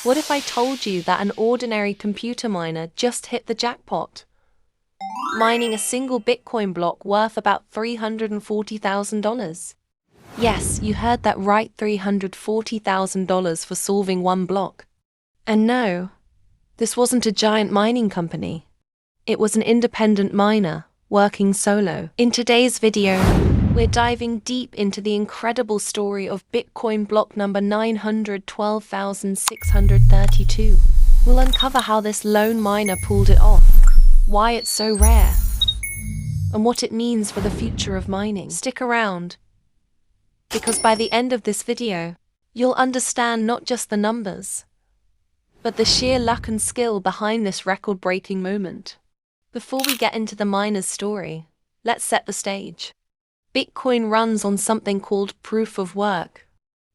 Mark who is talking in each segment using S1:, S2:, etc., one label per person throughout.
S1: What if I told you that an ordinary computer miner just hit the jackpot, mining a single Bitcoin block worth about $340,000? Yes, you heard that right, $340,000 for solving one block. And no, this wasn't a giant mining company. It was an independent miner, working solo. In today's video, we're diving deep into the incredible story of Bitcoin block number 912,632. We'll uncover how this lone miner pulled it off, why it's so rare, and what it means for the future of mining. Stick around, because by the end of this video, you'll understand not just the numbers, but the sheer luck and skill behind this record-breaking moment. Before we get into the miner's story, let's set the stage. Bitcoin runs on something called proof of work.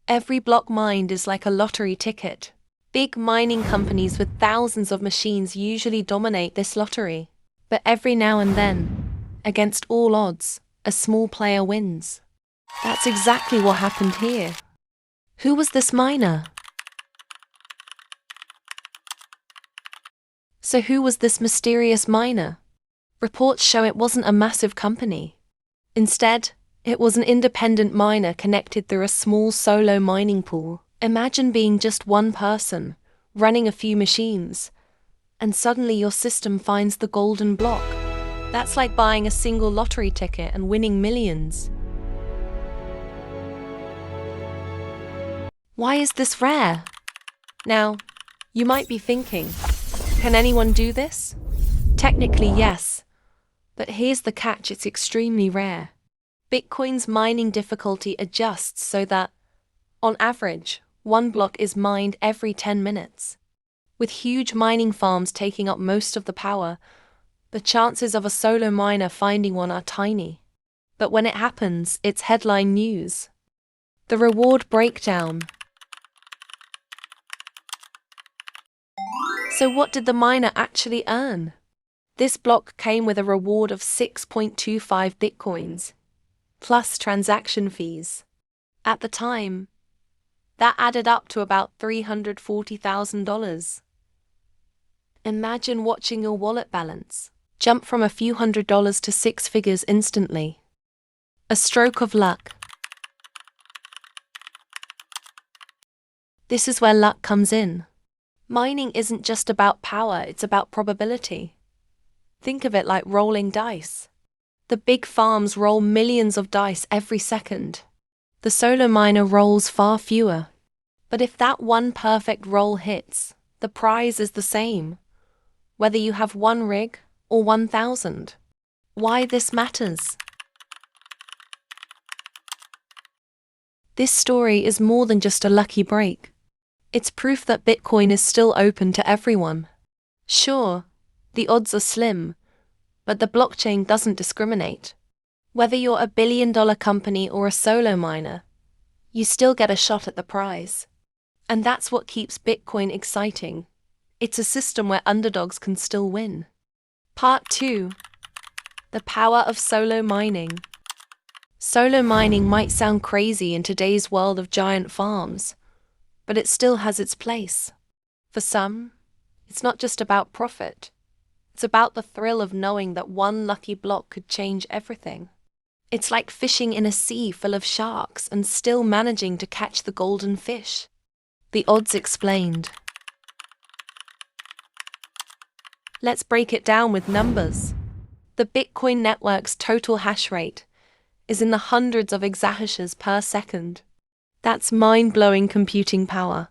S1: Every block mined is like a lottery ticket. Big mining companies with thousands of machines usually dominate this lottery. But every now and then, against all odds, a small player wins. That's exactly what happened here. Who was this miner? So who was this mysterious miner? Reports show it wasn't a massive company. Instead, it was an independent miner connected through a small solo mining pool. Imagine being just one person, running a few machines, and suddenly your system finds the golden block. That's like buying a single lottery ticket and winning millions. Why is this rare? Now, you might be thinking, can anyone do this? Technically, yes. But here's the catch, it's extremely rare. Bitcoin's mining difficulty adjusts so that, on average, one block is mined every 10 minutes. With huge mining farms taking up most of the power, the chances of a solo miner finding one are tiny. But when it happens, it's headline news. The reward breakdown. So what did the miner actually earn? This block came with a reward of 6.25 Bitcoins, plus transaction fees. At the time, that added up to about $340,000. Imagine watching your wallet balance jump from a few $100s to six figures instantly. A stroke of luck. This is where luck comes in. Mining isn't just about power, it's about probability. Think of it like rolling dice. The big farms roll millions of dice every second. The solo miner rolls far fewer. But if that one perfect roll hits, the prize is the same, whether you have one rig or 1,000. Why this matters? This story is more than just a lucky break. It's proof that Bitcoin is still open to everyone. Sure, the odds are slim, but the blockchain doesn't discriminate. Whether you're a billion-dollar company or a solo miner, you still get a shot at the prize. And that's what keeps Bitcoin exciting. It's a system where underdogs can still win. Part 2. The power of solo mining. Solo mining might sound crazy in today's world of giant farms, but it still has its place. For some, it's not just about profit. It's about the thrill of knowing that one lucky block could change everything. It's like fishing in a sea full of sharks and still managing to catch the golden fish. The odds explained. Let's break it down with numbers. The Bitcoin network's total hash rate is in the hundreds of exahashes per second. That's mind-blowing computing power.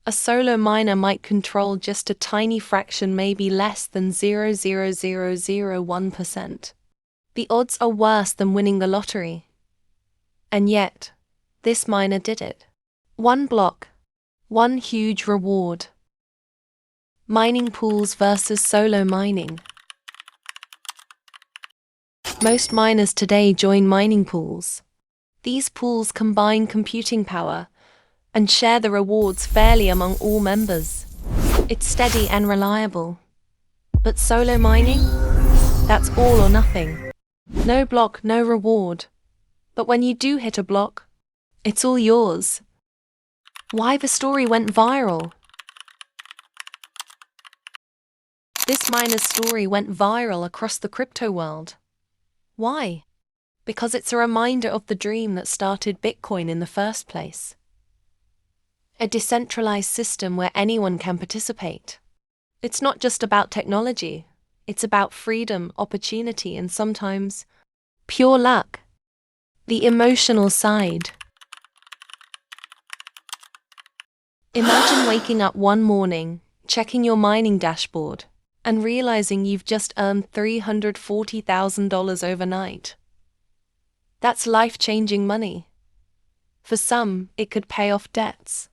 S1: A solo miner might control just a tiny fraction, maybe less than 0.0001%. The odds are worse than winning the lottery. And yet, this miner did it. One block, one huge reward. Mining pools versus solo mining. Most miners today join mining pools. These pools combine computing power and share the rewards fairly among all members. It's steady and reliable. But solo mining? That's all or nothing. No block, no reward. But when you do hit a block, it's all yours. Why the story went viral? This miner's story went viral across the crypto world. Why? Because it's a reminder of the dream that started Bitcoin in the first place. A decentralized system where anyone can participate. It's not just about technology, it's about freedom, opportunity, and sometimes pure luck. The emotional side. Imagine waking up one morning, checking your mining dashboard, and realizing you've just earned $340,000 overnight. That's life-changing money. For some, it could pay off debts.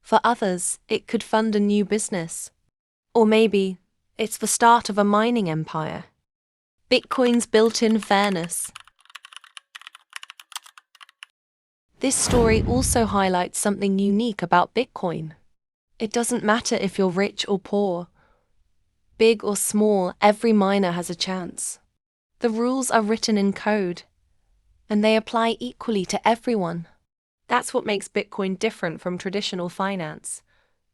S1: For others, it could fund a new business. Or maybe, it's the start of a mining empire. Bitcoin's built-in fairness. This story also highlights something unique about Bitcoin. It doesn't matter if you're rich or poor. Big or small, every miner has a chance. The rules are written in code, and they apply equally to everyone. That's what makes Bitcoin different from traditional finance,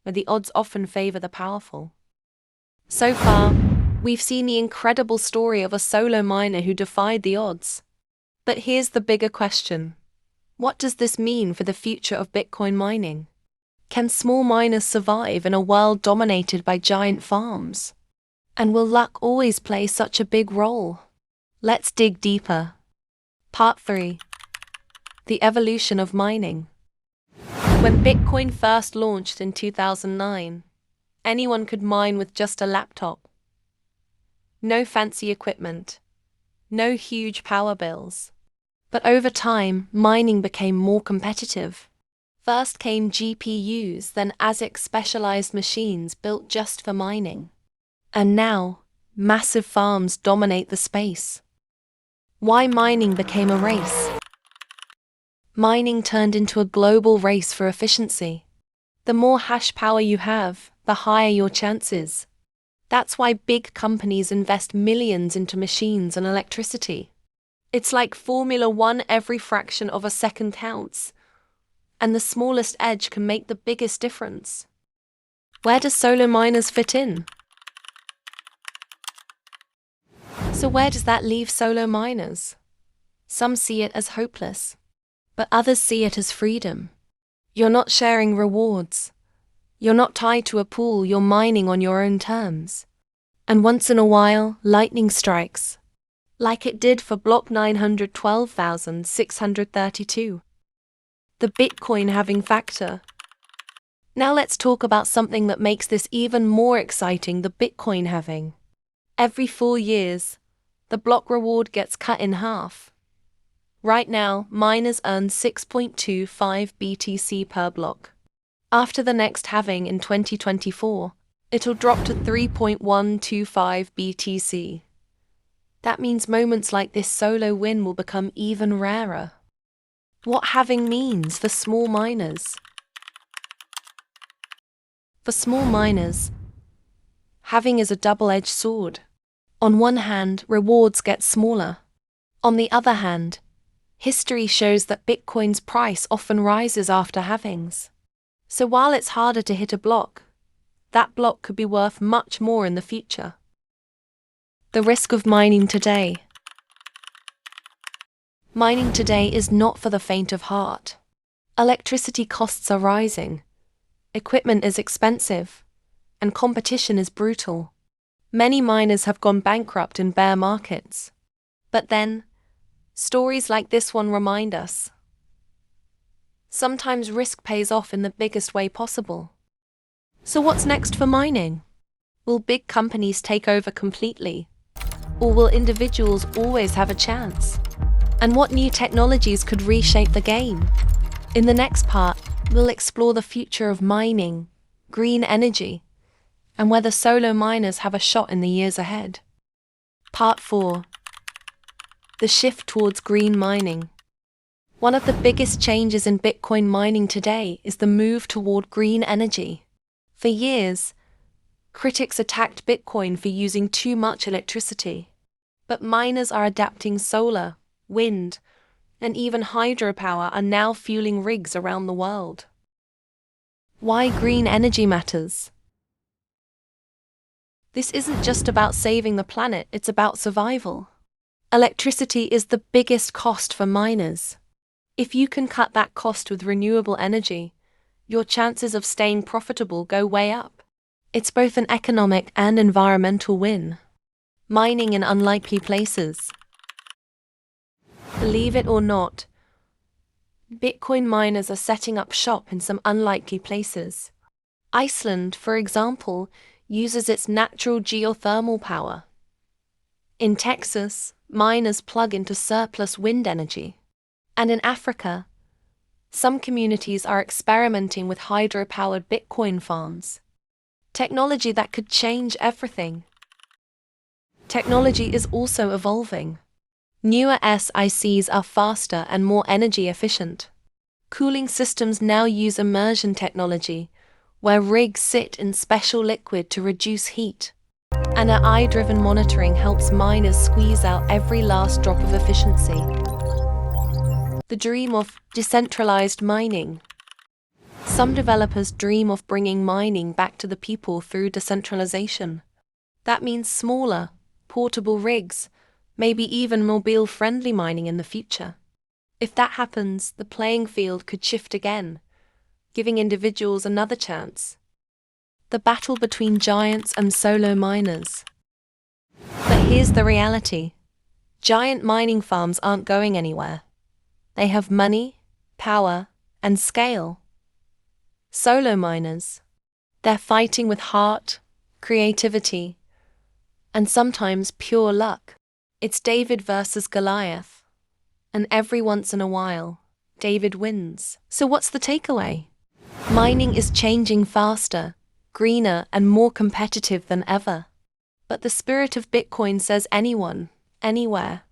S1: where the odds often favor the powerful. So far, we've seen the incredible story of a solo miner who defied the odds. But here's the bigger question. What does this mean for the future of Bitcoin mining? Can small miners survive in a world dominated by giant farms? And will luck always play such a big role? Let's dig deeper. Part 3. The evolution of mining. When Bitcoin first launched in 2009, anyone could mine with just a laptop. No fancy equipment. No huge power bills. But over time, mining became more competitive. First came GPUs, then ASIC specialized machines built just for mining. And now, massive farms dominate the space. Why mining became a race? Mining turned into a global race for efficiency. The more hash power you have, the higher your chances. That's why big companies invest millions into machines and electricity. It's like Formula 1, every fraction of a second counts. And the smallest edge can make the biggest difference. Where do solo miners fit in? So where does that leave solo miners? Some see it as hopeless, but others see it as freedom. You're not sharing rewards. You're not tied to a pool, you're mining on your own terms. And once in a while, lightning strikes. Like it did for block 912,632. The Bitcoin halving factor. Now let's talk about something that makes this even more exciting, the Bitcoin halving. Every 4 years, the block reward gets cut in half. Right now, miners earn 6.25 BTC per block. After the next halving in 2024, it'll drop to 3.125 BTC. That means moments like this solo win will become even rarer. What halving means for small miners? For small miners, halving is a double-edged sword. On one hand, rewards get smaller. On the other hand, history shows that Bitcoin's price often rises after halvings. So while it's harder to hit a block, that block could be worth much more in the future. The risk of mining today. Mining today is not for the faint of heart. Electricity costs are rising, equipment is expensive, and competition is brutal. Many miners have gone bankrupt in bear markets. But then, stories like this one remind us. Sometimes risk pays off in the biggest way possible. So what's next for mining? Will big companies take over completely? Or will individuals always have a chance? And what new technologies could reshape the game? In the next part, we'll explore the future of mining, green energy, and whether solo miners have a shot in the years ahead. Part 4. The shift towards green mining. One of the biggest changes in Bitcoin mining today is the move toward green energy. For years, critics attacked Bitcoin for using too much electricity. But miners are adapting. Solar, wind, and even hydropower are now fueling rigs around the world. Why green energy matters? This isn't just about saving the planet, it's about survival. Electricity is the biggest cost for miners. If you can cut that cost with renewable energy, your chances of staying profitable go way up. It's both an economic and environmental win. Mining in unlikely places. Believe it or not, Bitcoin miners are setting up shop in some unlikely places. Iceland, for example, uses its natural geothermal power. In Texas, miners plug into surplus wind energy. And in Africa, some communities are experimenting with hydro-powered Bitcoin farms. Technology that could change everything. Technology is also evolving. Newer SiCs are faster and more energy efficient. Cooling systems now use immersion technology, where rigs sit in special liquid to reduce heat. And AI-driven monitoring helps miners squeeze out every last drop of efficiency. The dream of decentralized mining. Some developers dream of bringing mining back to the people through decentralization. That means smaller, portable rigs, maybe even mobile-friendly mining in the future. If that happens, the playing field could shift again, giving individuals another chance. The battle between giants and solo miners. But here's the reality. Giant mining farms aren't going anywhere. They have money, power, and scale. Solo miners, they're fighting with heart, creativity, and sometimes pure luck. It's David versus Goliath. And every once in a while, David wins. So what's the takeaway? Mining is changing faster, greener, and more competitive than ever. But the spirit of Bitcoin says anyone, anywhere,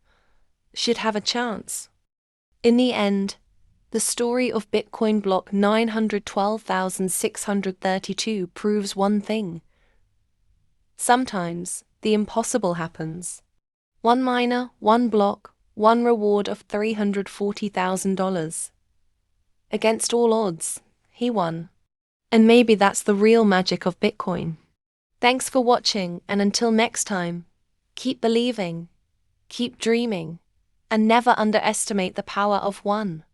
S1: should have a chance. In the end, the story of Bitcoin block 912,632 proves one thing. Sometimes, the impossible happens. One miner, one block, one reward of $340,000. Against all odds, he won. And maybe that's the real magic of Bitcoin. Thanks for watching, and until next time, keep believing, keep dreaming, and never underestimate the power of one.